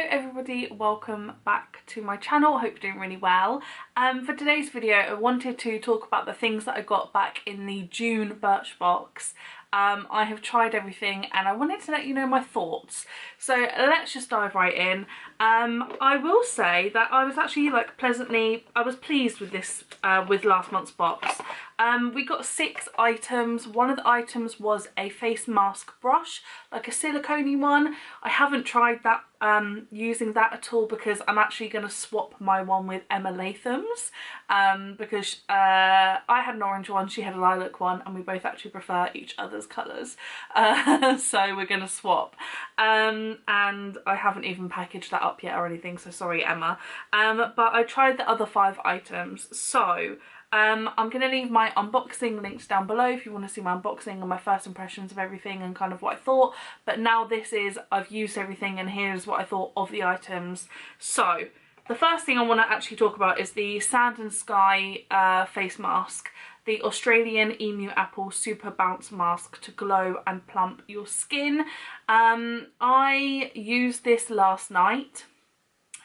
everybody, welcome back to my channel. Hope you're doing really well. For today's video I wanted to talk about the things that I got back in the June Birchbox. I have tried everything and I wanted to let you know my thoughts, so let's just dive right in. I will say that I was actually I was pleased with this with last month's box. We got 6 items. One of the items was a face mask brush, like a silicone-y one. I haven't tried that using that at all because I'm actually going to swap my one with Emma Latham's because I had an orange one, she had a lilac one, and we both actually prefer each other's colours, so we're going to swap. And I haven't even packaged that up yet or anything, so sorry Emma. But I tried the other 5 items, so I'm going to leave my unboxing links down below if you want to see my unboxing and my first impressions of everything and kind of what I thought. But now this is, I've used everything and here's what I thought of the items. So the first thing I want to actually talk about is the Sand and Sky face mask. The Australian Emu Apple Super Bounce Mask to glow and plump your skin. I used this last night.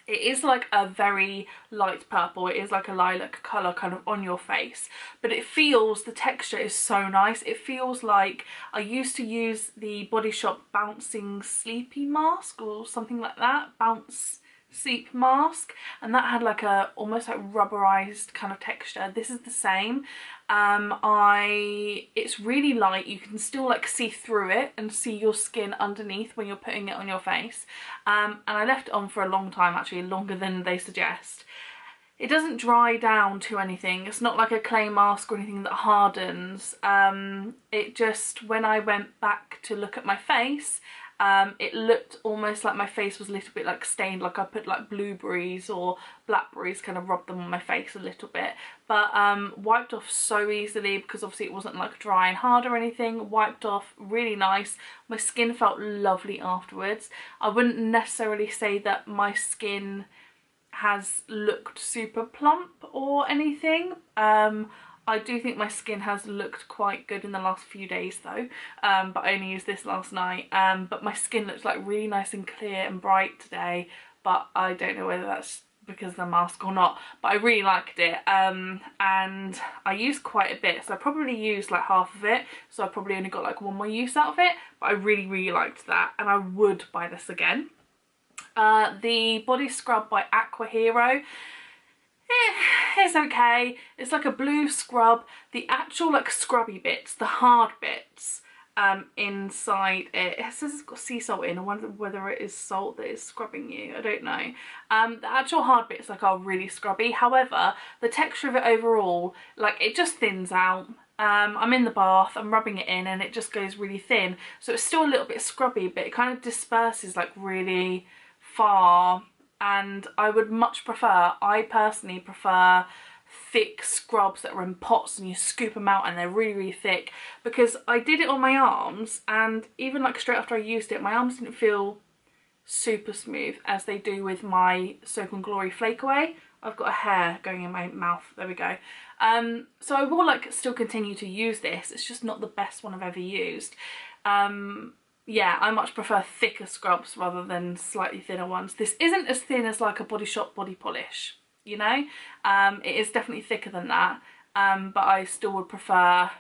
It is like a very light purple, it is like a lilac colour kind of on your face, but it feels, the texture is so nice. It feels like, I used to use the Body Shop Bouncing Sleepy Mask or something like that, Bounce Sleep Mask, and that had like a almost like rubberized kind of texture. This is the same. It's really light, you can still like see through it and see your skin underneath when you're putting it on your face, and I left it on for a long time, actually longer than they suggest. It doesn't dry down to anything, it's not like a clay mask or anything that hardens. It just, when I went back to look at my face, it looked almost like my face was a little bit like stained, like I put like blueberries or blackberries, kind of rubbed them on my face a little bit, but wiped off so easily because obviously it wasn't like dry and hard or anything. Wiped off really nice. My skin felt lovely afterwards. I wouldn't necessarily say that my skin has looked super plump or anything. I do think my skin has looked quite good in the last few days though, but I only used this last night. But my skin looks like really nice and clear and bright today, but I don't know whether that's because of the mask or not, but I really liked it. And I used quite a bit, so I probably used like half of it, so I probably only got like 1 more use out of it, but I really liked that and I would buy this again. The body scrub by Aqua Hero, it's okay. It's like a blue scrub. The actual like scrubby bits, the hard bits inside it says it's got sea salt in. I wonder whether it is salt that is scrubbing you, I don't know. The actual hard bits like are really scrubby, however the texture of it overall, like it just thins out. I'm in the bath, I'm rubbing it in and it just goes really thin, so it's still a little bit scrubby but it kind of disperses like really far. And I would much prefer, I personally prefer thick scrubs that are in pots and you scoop them out and they're really thick, because I did it on my arms and even like straight after I used it, my arms didn't feel super smooth as they do with my Soap and Glory Flake Away. I've got a hair going in my mouth, there we go. So I will like still continue to use this, it's just not the best one I've ever used. Yeah, I much prefer thicker scrubs rather than slightly thinner ones. This isn't as thin as like a Body Shop body polish, you know? It is definitely thicker than that, but I still would prefer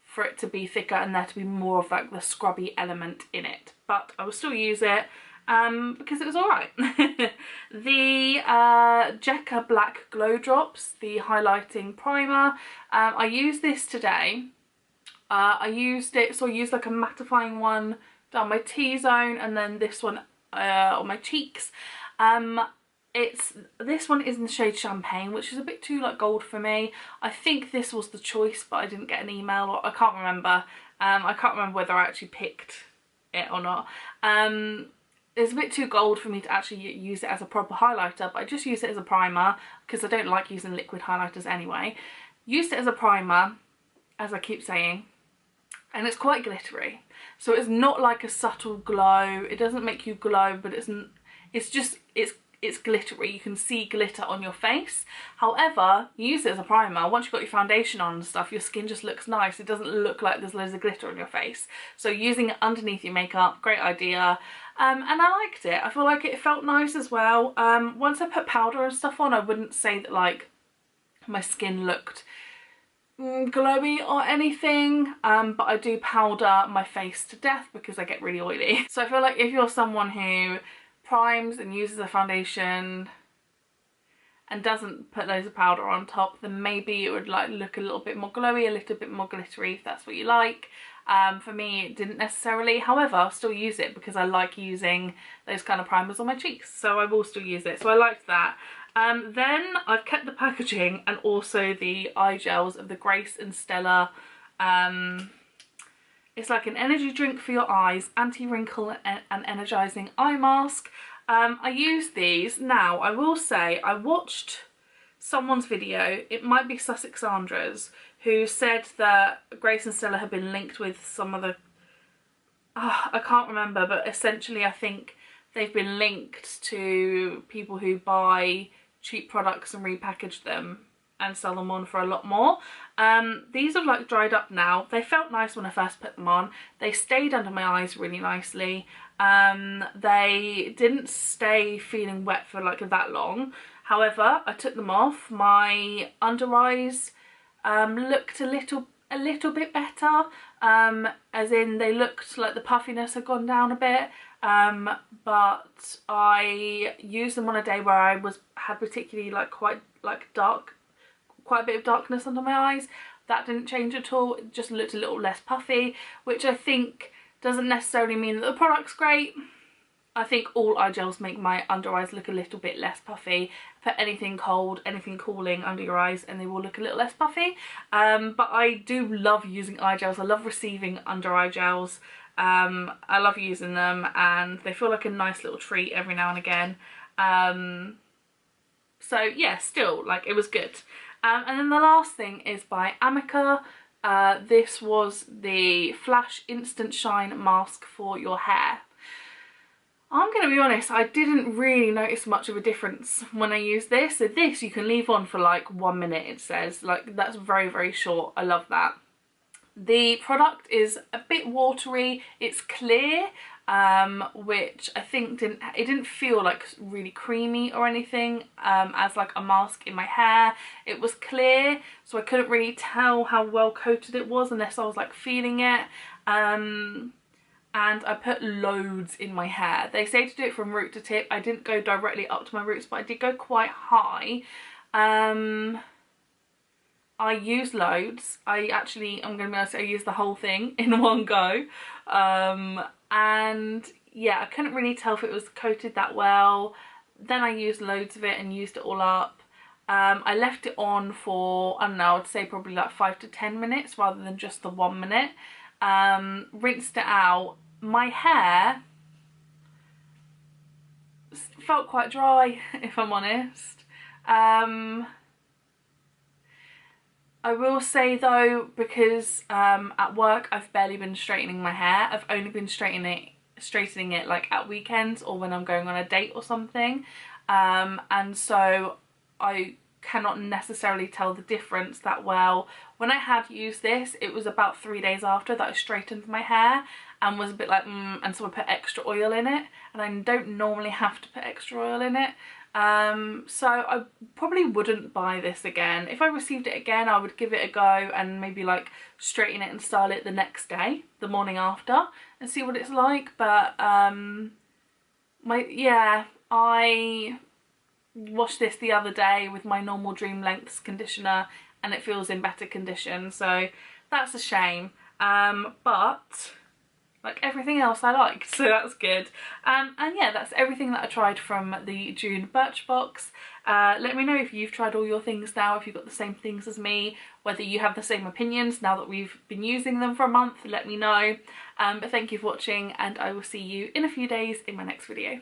for it to be thicker and there to be more of like the scrubby element in it. But I will still use it because it was alright. The Jekka Black Glow Drops, the highlighting primer. I used this today. I used it, so I used like a mattifying one down my T-zone and then this one on my cheeks. This one is in the shade Champagne, which is a bit too like gold for me. I think this was the choice, but I didn't get an email, or I can't remember. I can't remember whether I actually picked it or not. It's a bit too gold for me to actually use it as a proper highlighter, but I just use it as a primer because I don't like using liquid highlighters anyway. Used it as a primer, as I keep saying, and it's quite glittery, so it's not like a subtle glow. It doesn't make you glow, but it's it's glittery. You can see glitter on your face. However, you use it as a primer. Once you've got your foundation on and stuff, your skin just looks nice. It doesn't look like there's loads of glitter on your face. So using it underneath your makeup, great idea. And I liked it. I feel like it felt nice as well. Once I put powder and stuff on, I wouldn't say that like my skin looked glowy or anything, but I do powder my face to death because I get really oily. So I feel like if you're someone who primes and uses a foundation and doesn't put loads of powder on top, then maybe it would like look a little bit more glowy, a little bit more glittery if that's what you like. For me it didn't necessarily, however I'll still use it because I like using those kind of primers on my cheeks, so I will still use it, so I liked that. Then I've kept the packaging and also the eye gels of the Grace and Stella. It's like an energy drink for your eyes, anti-wrinkle and energising eye mask. I use these. Now, I will say, I watched someone's video, it might be Sussex Sandra's, who said that Grace and Stella had been linked with some of the... I can't remember, but essentially I think they've been linked to people who buy cheap products and repackage them and sell them on for a lot more. These have like dried up now. They felt nice when I first put them on. They stayed under my eyes really nicely. They didn't stay feeling wet for like that long. However, I took them off. My under eyes looked a little bit better, as in they looked like the puffiness had gone down a bit. But I used them on a day where I had particularly like quite a bit of darkness under my eyes. That didn't change at all. It just looked a little less puffy, which I think doesn't necessarily mean that the product's great. I think all eye gels make my under eyes look a little bit less puffy. Put anything cold, anything cooling under your eyes and they will look a little less puffy. But I do love using eye gels. I love receiving under eye gels. I love using them and they feel like a nice little treat every now and again. So yeah, still, like, it was good. And then the last thing is by Amica. This was the Flash Instant Shine Mask for your hair. I'm going to be honest, I didn't really notice much of a difference when I used this. So this you can leave on for like 1 minute, it says. Like, that's very, very short. I love that. The product is a bit watery. It's clear, which I think didn't feel like really creamy or anything as like a mask in my hair. It was clear, so I couldn't really tell how well coated it was unless I was like feeling it. And I put loads in my hair. They say to do it from root to tip. I didn't go directly up to my roots, but I did go quite high. I used loads. I'm going to be honest, I used the whole thing in one go. And yeah, I couldn't really tell if it was coated that well. Then I used loads of it and used it all up. I left it on for, I don't know, I'd say probably like 5 to 10 minutes rather than just the 1 minute. Rinsed it out. My hair felt quite dry, if I'm honest. I will say though, because at work I've barely been straightening my hair. I've only been straightening it like at weekends or when I'm going on a date or something. And so I cannot necessarily tell the difference that well. When I had used this, it was about 3 days after that I straightened my hair and was a bit like and so I put extra oil in it, and I don't normally have to put extra oil in it. So I probably wouldn't buy this again. If I received it again, I would give it a go and maybe like straighten it and style it the next day, the morning after, and see what it's like. But I washed this the other day with my normal Dream Lengths conditioner and it feels in better condition, so that's a shame. But like everything else I liked, so that's good. And yeah, that's everything that I tried from the June Birchbox. Let me know if you've tried all your things now, if you've got the same things as me, whether you have the same opinions now that we've been using them for a month. Let me know. But thank you for watching and I will see you in a few days in my next video.